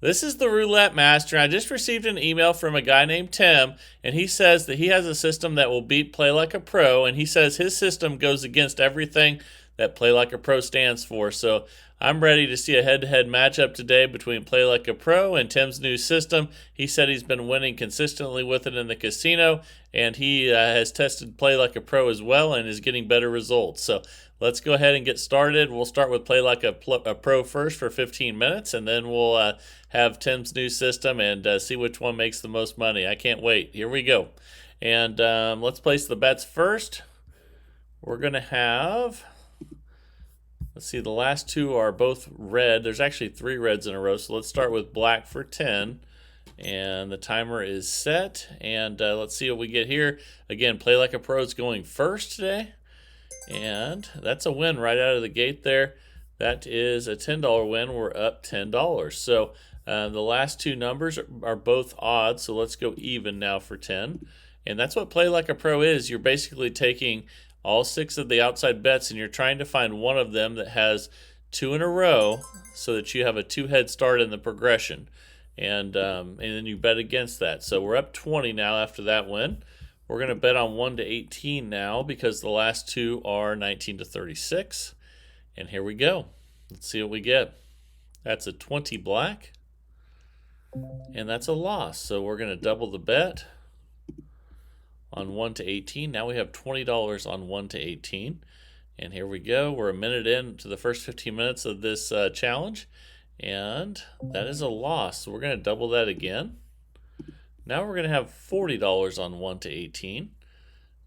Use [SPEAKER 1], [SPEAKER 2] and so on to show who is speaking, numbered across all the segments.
[SPEAKER 1] This is the Roulette Master. I just received an email from a guy named Tim, and he says that he has a system that will beat Play Like a Pro, and he says his system goes against everything that Play Like a Pro stands for. So I'm ready to see a head-to-head matchup today between Play Like a Pro and Tim's new system. He said he's been winning consistently with it in the casino, and he has tested Play Like a Pro as well and is getting better results. So let's go ahead and get started. We'll start with Play Like a Pro first for 15 minutes, and then we'll have Tim's new system and see which one makes the most money. I can't wait. Here we go. And let's place the bets first. We're going to have, let's see, the last two are both red. There's actually 3 reds in a row, so let's start with black for 10. And the timer is set. And let's see what we get here. Again, Play Like a Pro is going first today. And that's a win right out of the gate there. That is a $10 win. We're up $10. So the last two numbers are both odd, so let's go even now for 10. And that's what Play Like a Pro is. You're basically taking all 6 of the outside bets and you're trying to find one of them that has 2 in a row so that you have a 2 head start in the progression. And then you bet against that. So we're up 20 now after that win. We're going to bet on 1 to 18 now because the last 2 are 19 to 36. And here we go. Let's see what we get. That's a 20 black. And that's a loss. So we're going to double the bet on 1 to 18. Now we have $20 on 1 to 18. And here we go. We're a minute into the first 15 minutes of this challenge. And that is a loss. So we're going to double that again. Now we're going to have $40 on 1 to 18.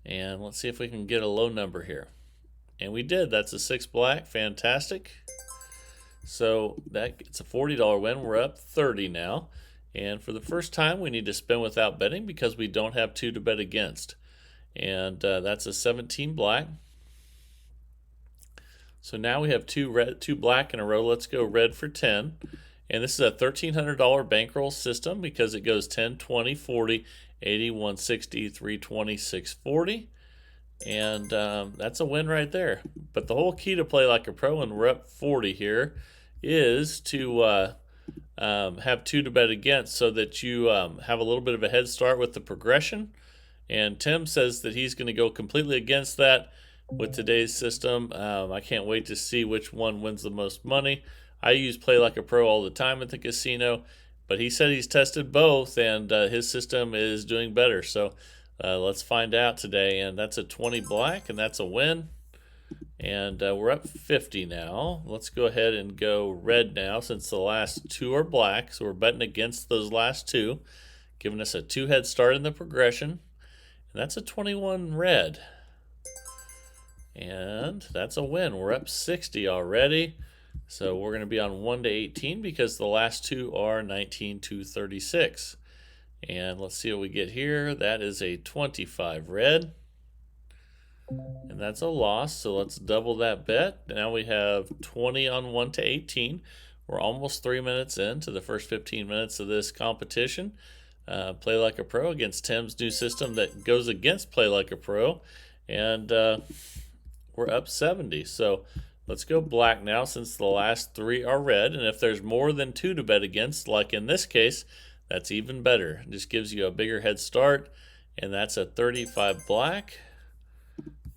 [SPEAKER 1] And let's see if we can get a low number here. And we did. That's a 6 black. Fantastic. So it's a $40 win. We're up 30 now. And for the first time, we need to spin without betting because we don't have 2 to bet against. And that's a 17 black. So now we have 2 black in a row. Let's go red for 10. And this is a $1,300 bankroll system because it goes 10, 20, 40, 80, 160, 320, 640. And that's a win right there. But the whole key to Play Like a Pro, and we're up 40 here, is to have 2 to bet against so that you have a little bit of a head start with the progression. And Tim says that he's going to go completely against that with today's system. I can't wait to see which one wins the most money. I use Play Like a Pro all the time at the casino, but he said he's tested both, and his system is doing better. So let's find out today. And that's a 20 black, and that's a win. And we're up 50 now. Let's go ahead and go red now since the last 2 are black. So we're betting against those last 2, giving us a 2 head start in the progression. And that's a 21 red. And that's a win. We're up 60 already. So we're going to be on 1 to 18 because the last 2 are 19 to 36. And let's see what we get here. That is a 25 red. And that's a loss. So let's double that bet. Now we have 20 on 1 to 18. We're almost 3 minutes into the first 15 minutes of this competition. Play Like a Pro against Tim's new system that goes against Play Like a Pro. And we're up 70. So let's go black now since the last 3 are red. And if there's more than 2 to bet against, like in this case, that's even better. It just gives you a bigger head start. And that's a 35 black.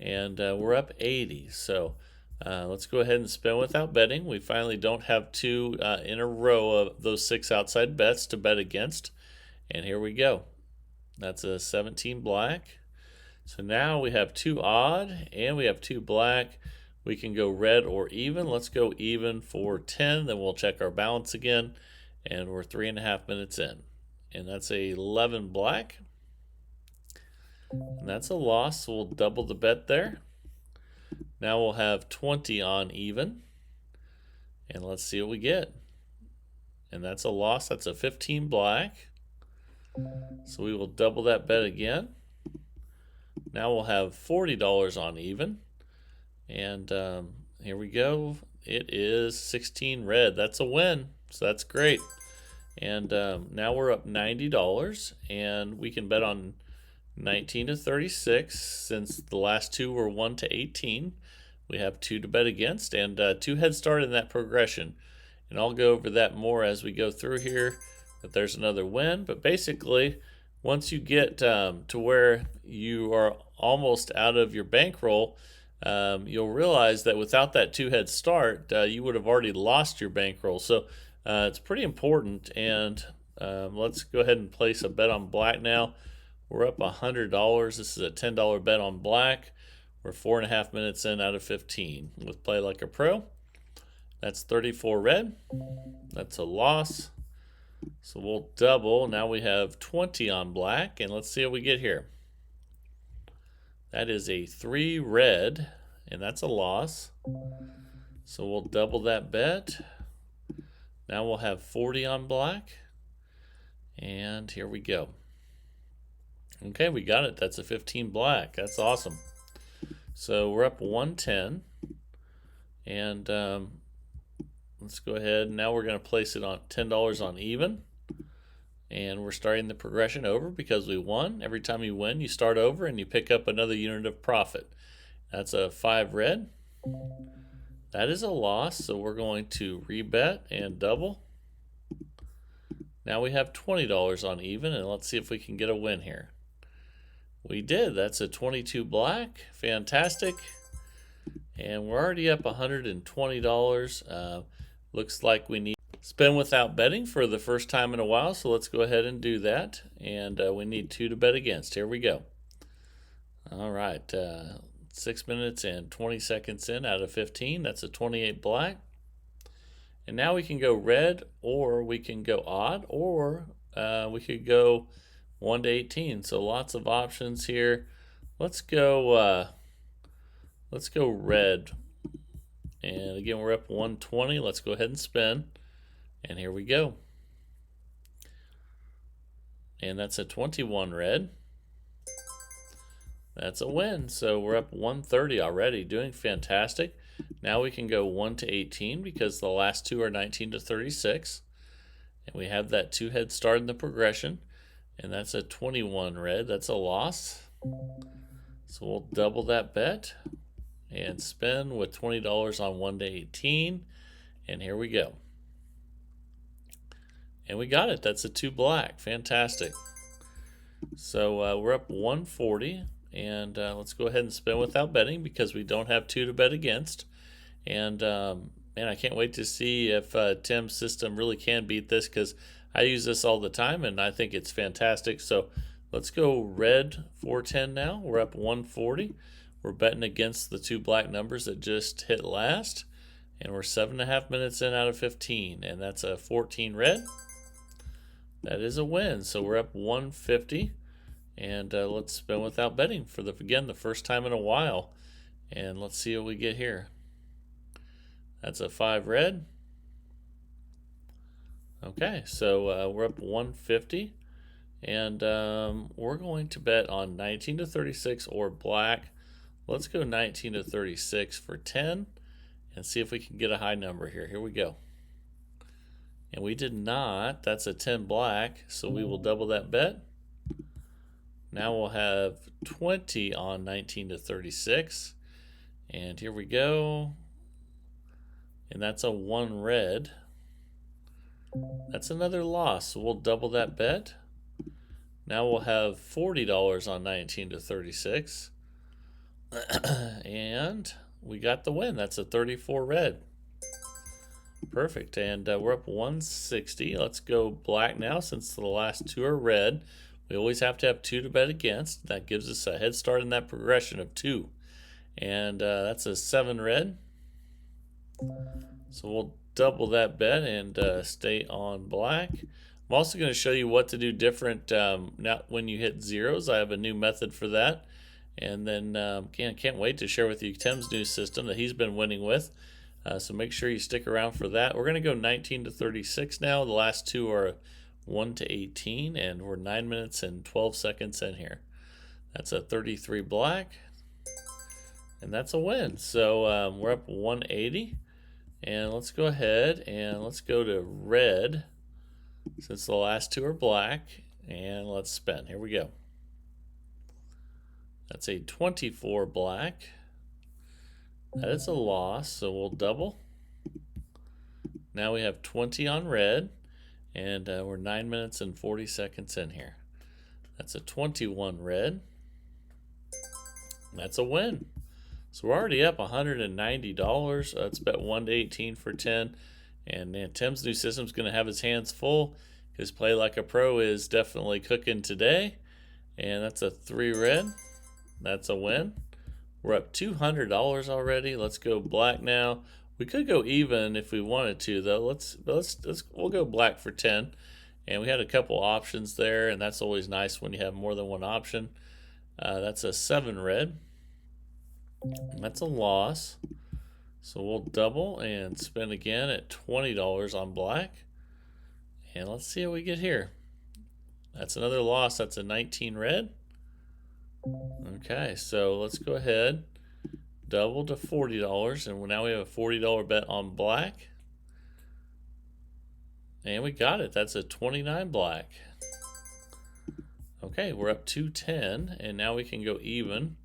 [SPEAKER 1] And we're up 80. So let's go ahead and spin without betting. We finally don't have 2 in a row of those 6 outside bets to bet against. And here we go. That's a 17 black. So now we have 2 odd and we have 2 black. We can go red or even. Let's go even for 10. Then we'll check our balance again. And we're 3.5 minutes in. And that's a 11 black. And that's a loss. So we'll double the bet there. Now we'll have 20 on even. And let's see what we get. And that's a loss. That's a 15 black. So we will double that bet again. Now we'll have $40 on even. And here we go. It is 16 red. That's a win. So that's great. And now we're up $90. And we can bet on 19 to 36 since the last 2 were 1 to 18. We have 2 to bet against and 2 head start in that progression. And I'll go over that more as we go through here, that there's another win. But basically, once you get to where you are almost out of your bankroll, you'll realize that without that two-head start, you would have already lost your bankroll. So it's pretty important. And let's go ahead and place a bet on black now. We're up $100. This is a $10 bet on black. We're 4.5 minutes in out of 15 with Play Like a Pro. That's 34 red. That's a loss. So we'll double. Now we have 20 on black, and let's see what we get here. That is a 3 red, and that's a loss. So we'll double that bet. Now we'll have 40 on black, and here we go. Okay, we got it. That's a 15 black. That's awesome. So we're up 110, and let's go ahead. Now we're going to place it on $10 on even. And we're starting the progression over because we won. Every time you win, you start over and you pick up another unit of profit. That's a 5 red. That is a loss, so we're going to rebet and double. Now we have $20 on even, and let's see if we can get a win here. We did. That's a 22 black. Fantastic. And we're already up $120. Looks like we need spin without betting for the first time in a while, so let's go ahead and do that. And we need 2 to bet against. Here we go. All right, 6 minutes and 20 seconds in out of 15. That's a 28 black. And now we can go red, or we can go odd, or we could go 1 to 18. So lots of options here. Let's go red. And again, we're up 120. Let's go ahead and spin. And here we go. And that's a 21 red. That's a win. So we're up 130 already, doing fantastic. Now we can go 1 to 18 because the last two are 19 to 36. And we have that 2 head start in the progression. And that's a 21 red. That's a loss. So we'll double that bet and spin with $20 on 1 to 18. And here we go. And we got it. That's a 2 black. Fantastic. So we're up 140. And let's go ahead and spin without betting because we don't have 2 to bet against. And man, I can't wait to see if Tim's system really can beat this because I use this all the time and I think it's fantastic. So let's go red 410 now. We're up 140. We're betting against the 2 black numbers that just hit last. And we're 7.5 minutes in out of 15. And that's a 14 red. That is a win. So we're up 150. And let's spin without betting for the first time in a while. And let's see what we get here. That's a 5 red. Okay, so we're up 150. And we're going to bet on 19 to 36 or black. Let's go 19 to 36 for 10 and see if we can get a high number here. Here we go. And we did not. That's a 10 black, so we will double that bet. Now we'll have 20 on 19 to 36. And here we go. And that's a 1 red. That's another loss, so we'll double that bet. Now we'll have $40 on 19 to 36. And we got the win. That's a 34 red. Perfect. And we're up 160. Let's go black now since the last 2 are red. We always have to have 2 to bet against. That gives us a head start in that progression of 2. And that's a 7 red. So we'll double that bet and stay on black. I'm also going to show you what to do different now when you hit zeros. I have a new method for that. And then can't wait to share with you Tim's new system that he's been winning with. So make sure you stick around for that. We're going to go 19 to 36 now. The last 2 are 1 to 18, and we're 9 minutes and 12 seconds in here. That's a 33 black, and that's a win. So we're up 180, and let's go ahead and let's go to red since the last 2 are black, and let's spin. Here we go. That's a 24 black. That is a loss, so we'll double. Now we have 20 on red, and we're 9 minutes and 40 seconds in here. That's a 21 red. That's a win. So we're already up $190. Let's bet 1 to 18 for 10. And man, Tim's new system's going to have his hands full. His Play Like a Pro is definitely cooking today. And that's a 3 red. That's a win. We're up $200 already. Let's go black now. We could go even if we wanted to, though. We'll go black for 10. And we had a couple options there, and that's always nice when you have more than one option. That's a 7 red. That's a loss. So we'll double and spin again at $20 on black. And let's see how we get here. That's another loss. That's a 19 red. Okay, so let's go ahead. Double to $40. And now we have a $40 bet on black. And we got it. That's a 29 black. Okay, we're up 210. And now we can go even.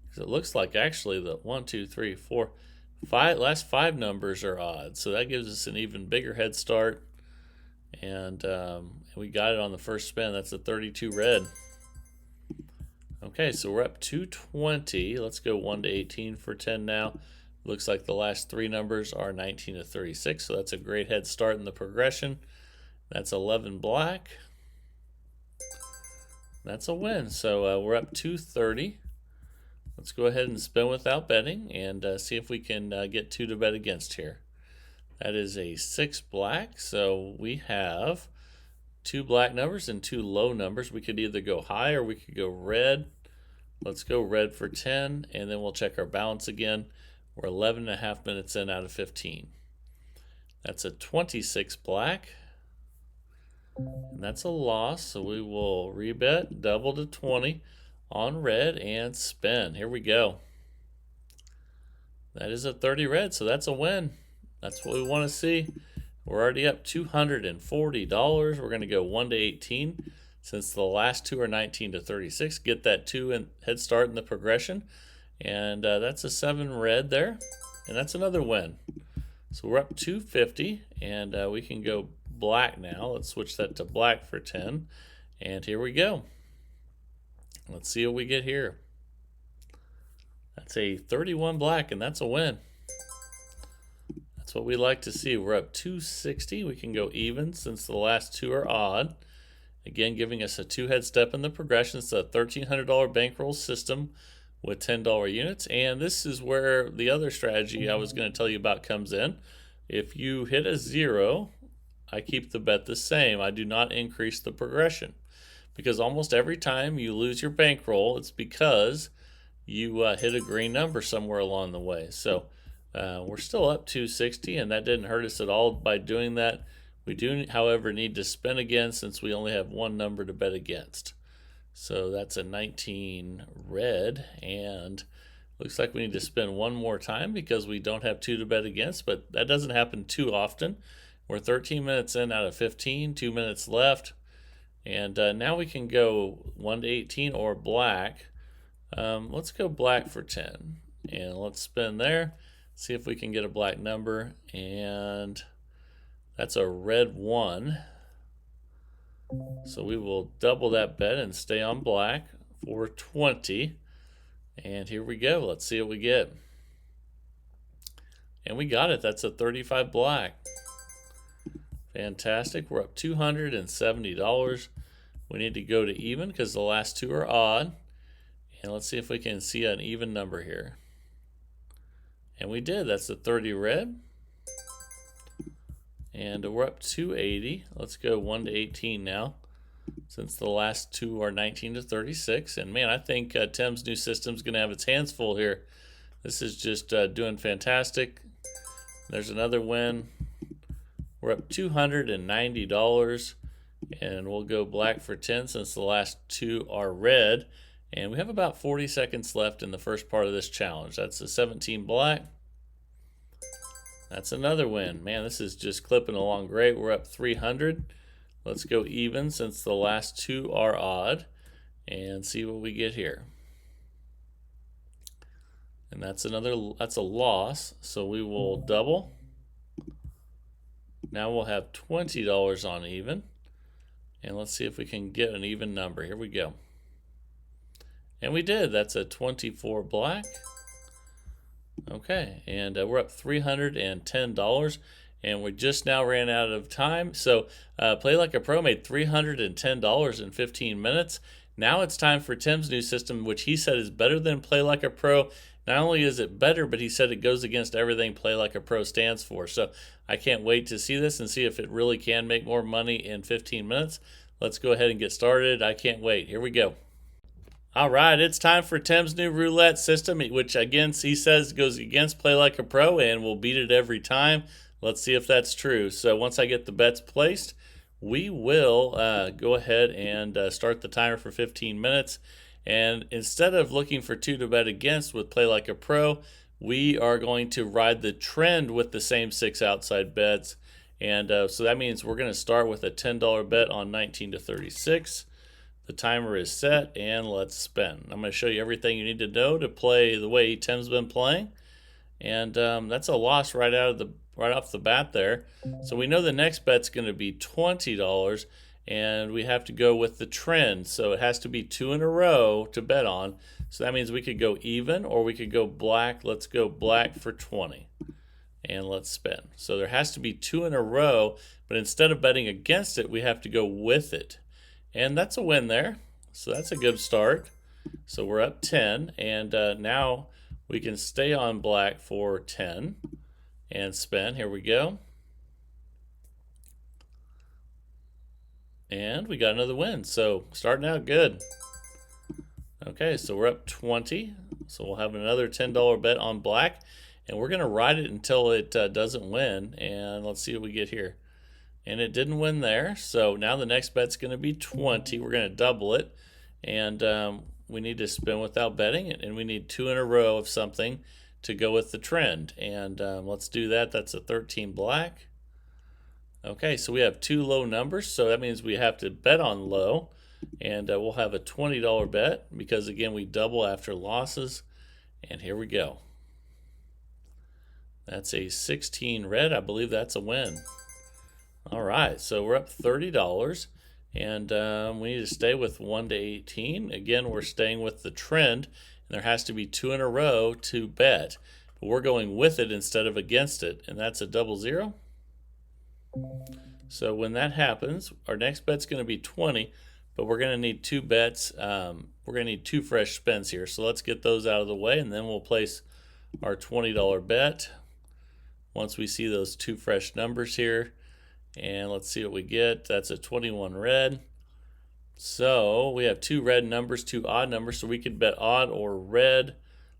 [SPEAKER 1] Because it looks like actually the 1, 2, 3, 4, 5 last 5 numbers are odd. So that gives us an even bigger head start. And we got it on the first spin. That's a 32 red. Okay, so we're up 220. Let's go 1 to 18 for 10 now. Looks like the last 3 numbers are 19 to 36, so that's a great head start in the progression. That's 11 black. That's a win. So we're up 230. Let's go ahead and spin without betting and see if we can get 2 to bet against here. That is a 6 black, so we have 2 black numbers and 2 low numbers. We could either go high or we could go red. Let's go red for 10, and then we'll check our balance again. We're 11 and a half minutes in out of 15. That's a 26 black, and that's a loss, so we will rebet, double to 20 on red, and spin. Here we go. That is a 30 red, so that's a win. That's what we want to see. We're already up $240. We're going to go 1 to 18 since the last 2 are 19 to 36. Get that 2 and head start in the progression. And that's a 7 red there. And that's another win. So we're up 250 and we can go black now. Let's switch that to black for 10. And here we go. Let's see what we get here. That's a 31 black, and that's a win. That's what we like to see. We're up 260. We can go even since the last 2 are odd. Again, giving us a 2 head step in the progression. It's a $1,300 bankroll system with $10 units. And this is where the other strategy I was going to tell you about comes in. If you hit a 0, I keep the bet the same. I do not increase the progression. Because almost every time you lose your bankroll, it's because you hit a green number somewhere along the way. So we're still up 260, and that didn't hurt us at all by doing that. We do, however, need to spin again since we only have 1 number to bet against. So that's a 19 red, and looks like we need to spin 1 more time because we don't have 2 to bet against, but that doesn't happen too often. We're 13 minutes in out of 15, 2 minutes left. And now we can go 1 to 18 or black. Let's go black for 10. And let's spin there. See if we can get a black number. And that's a red 1. So we will double that bet and stay on black for 20. And here we go. Let's see what we get. And we got it. That's a 35 black. Fantastic. We're up $270. We need to go to even because the last 2 are odd. And let's see if we can see an even number here. And we did. That's a 30 red. And we're up 280. Let's go 1 to 18 now since the last 2 are 19 to 36. And man, I think Tim's new system is going to have its hands full here. This is just doing fantastic. There's another win. We're up $290, and we'll go black for 10 since the last 2 are red. And we have about 40 seconds left in the first part of this challenge. That's a 17 black. That's another win. Man, this is just clipping along great. We're up 300. Let's go even since the last 2 are odd and see what we get here. And that's a loss, so we will double. Now we'll have $20 on even. And let's see if we can get an even number. Here we go. And we did. That's a 24 black. Okay, and we're up $310. And we just now ran out of time. So Play Like a Pro made $310 in 15 minutes. Now it's time for Tim's new system, which he said is better than Play Like a Pro. Not only is it better, but he said it goes against everything Play Like a Pro stands for. So I can't wait to see this and see if it really can make more money in 15 minutes. Let's go ahead and get started. I can't wait. Here we go. All right, it's time for Tim's new roulette system, which again he says goes against Play Like a Pro and will beat it every time. Let's see if that's true. So once I get the bets placed, we will go ahead and start the timer for 15 minutes. And instead of looking for two to bet against with Play Like a Pro, we are going to ride the trend with the same 6 outside bets. And so that means we're going to start with a $10 bet on 19 to 36. The timer is set, and let's spin. I'm going to show you everything you need to know to play the way Tim's been playing. And that's a loss right off the bat there. So we know the next bet's going to be $20, and we have to go with the trend. So it has to be 2 in a row to bet on. So that means we could go even or we could go black. Let's go black for 20. And let's spin. So there has to be 2 in a row, but instead of betting against it, we have to go with it. And that's a win there. So that's a good start. So we're up 10, and now we can stay on black for 10 and spin. Here we go. And we got another win. So starting out good. Okay, so we're up 20. So we'll have another $10 bet on black. And we're going to ride it until it doesn't win. And let's see what we get here. And it didn't win there. So now the next bet's going to be 20. We're going to double it. And we need to spin without betting. And we need 2 in a row of something to go with the trend. And let's do that. That's a 13 black. Okay, so we have 2 low numbers. So that means we have to bet on low. And we'll have a $20 bet because, again, we double after losses. And here we go. That's a 16 red. I believe that's a win. All right, so we're up $30, and we need to stay with 1 to 18. Again, we're staying with the trend, and there has to be 2 in a row to bet. But we're going with it instead of against it, and that's a 00. So when that happens, our next bet's going to be 20, but we're going to need 2 bets. We're going to need 2 fresh spins here. So let's get those out of the way, and then we'll place our $20 bet once we see those 2 fresh numbers here. And let's see what we get. That's a 21 red. So we have 2 red numbers, 2 odd numbers, so we could bet odd or red.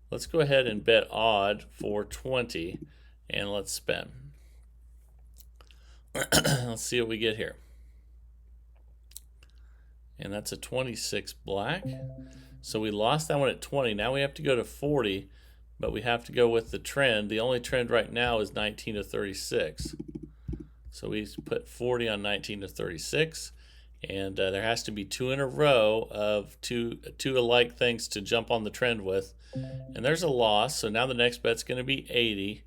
[SPEAKER 1] Let's go ahead and bet odd for 20, and let's spin. Let's see what we get here. And that's a 26 black. So we lost that one at 20. Now we have to go to 40, but we have to go with the trend. The only trend right now is 19 to 36. So we put 40 on 19 to 36, and there has to be 2 in a row of two alike things to jump on the trend with. And there's a loss, so now the next bet's going to be 80,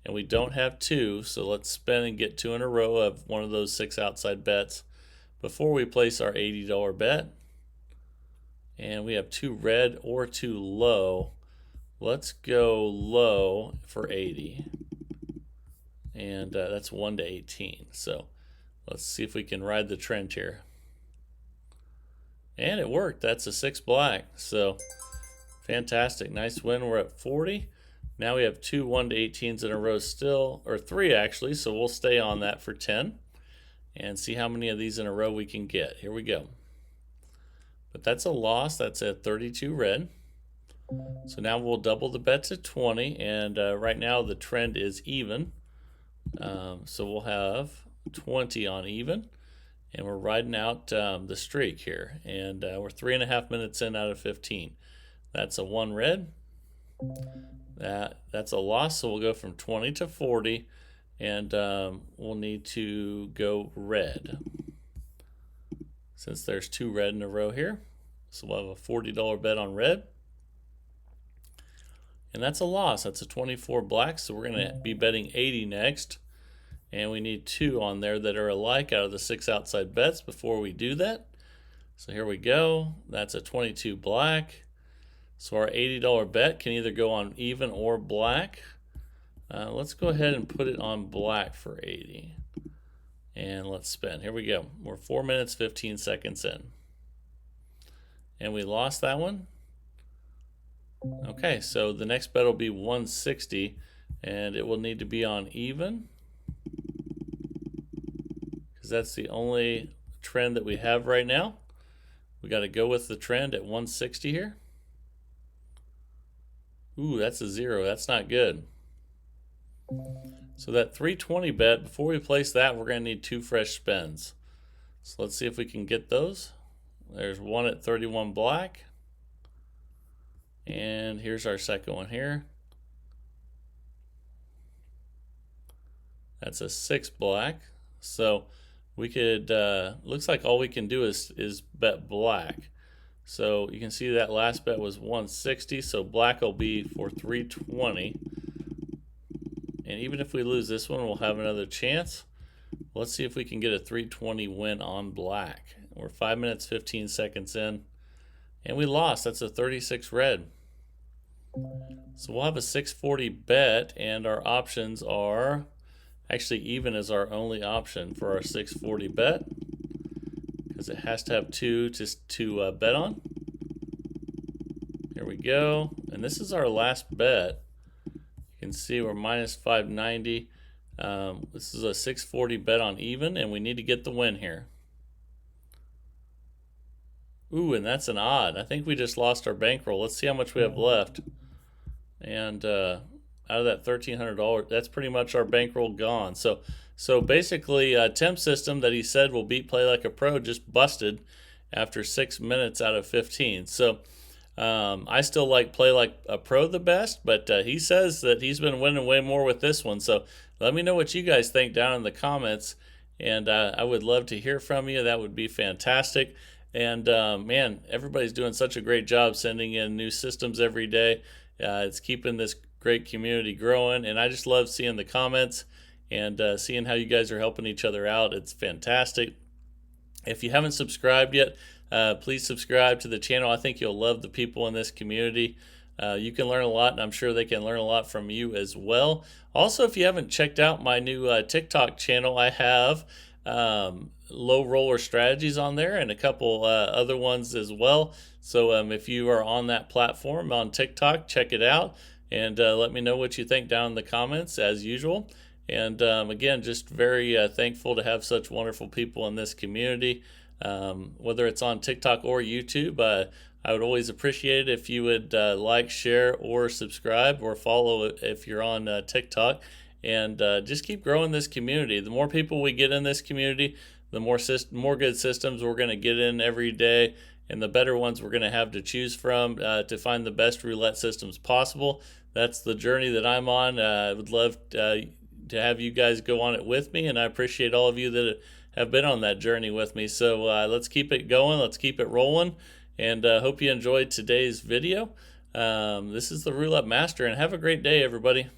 [SPEAKER 1] and we don't have 2, so let's spin and get 2 in a row of one of those 6 outside bets before we place our $80 bet. And we have 2 red or 2 low. Let's go low for 80. And that's 1 to 18. So let's see if we can ride the trend here. And it worked. That's a 6 black. So fantastic. Nice win. We're at 40. Now we have 2 1 to 18s in a row still, or 3 actually. So we'll stay on that for 10 and see how many of these in a row we can get. Here we go. But that's a loss. That's a 32 red. So now we'll double the bet to 20. And right now the trend is even. So we'll have 20 on even, and we're riding out the streak here, and we're 3.5 minutes in out of 15. That's a 1 red. That's a loss, so we'll go from 20 to 40, and we'll need to go red since there's 2 red in a row here. So we'll have a $40 bet on red. And that's a loss. That's a 24 black, so we're going to be betting 80 next. And we need 2 on there that are alike out of the 6 outside bets before we do that. So here we go. That's a 22 black. So our $80 bet can either go on even or black. Let's go ahead and put it on black for 80. And let's spin. Here we go. We're 4 minutes, 15 seconds in. And we lost that one. Okay, so the next bet will be 160, and it will need to be on even, because that's the only trend that we have right now. We got to go with the trend at 160 here. Ooh, that's a 0. That's not good. So that 320 bet, before we place that, we're going to need 2 fresh spins. So let's see if we can get those. There's one at 31 black. And here's our second one here. That's a 6 black. So we could, looks like all we can do is bet black. So you can see that last bet was 160, so black will be for 320. And even if we lose this one, we'll have another chance. Let's see if we can get a 320 win on black. We're 5 minutes, 15 seconds in. And we lost. That's a 36 red. So we'll have a 640 bet, and our options are, actually even is our only option for our 640 bet, because it has to have 2 to bet on. Here we go. And this is our last bet. You can see we're minus 590. This is a 640 bet on even, and we need to get the win here. Ooh, and that's an odd. I think we just lost our bankroll. Let's see how much we have left. And out of that $1,300, that's pretty much our bankroll gone. So basically, Tim's system that he said will beat Play Like a Pro just busted after 6 minutes out of 15. So I still like Play Like a Pro the best, but he says that he's been winning way more with this one. So let me know what you guys think down in the comments, and I would love to hear from you. That would be fantastic. And man, everybody's doing such a great job sending in new systems every day. It's keeping this great community growing, and I just love seeing the comments and seeing how you guys are helping each other out. It's fantastic. If you haven't subscribed yet, please subscribe to the channel. I think you'll love the people in this community. You can learn a lot, and I'm sure they can learn a lot from you as well. Also, if you haven't checked out my new TikTok channel, I have low roller strategies on there and a couple other ones as well. So if you are on that platform on TikTok, check it out, and let me know what you think down in the comments as usual. And again, just very thankful to have such wonderful people in this community, whether it's on TikTok or YouTube. I would always appreciate it if you would like, share, or subscribe, or follow if you're on TikTok. And just keep growing this community. The more people we get in this community, the more good systems we're going to get in every day, and the better ones we're going to have to choose from to find the best roulette systems possible. That's the journey that I'm on. I would love to have you guys go on it with me, and I appreciate all of you that have been on that journey with me. So let's keep it going. Let's keep it rolling, and hope you enjoyed today's video. This is the Roulette Master, and have a great day, everybody.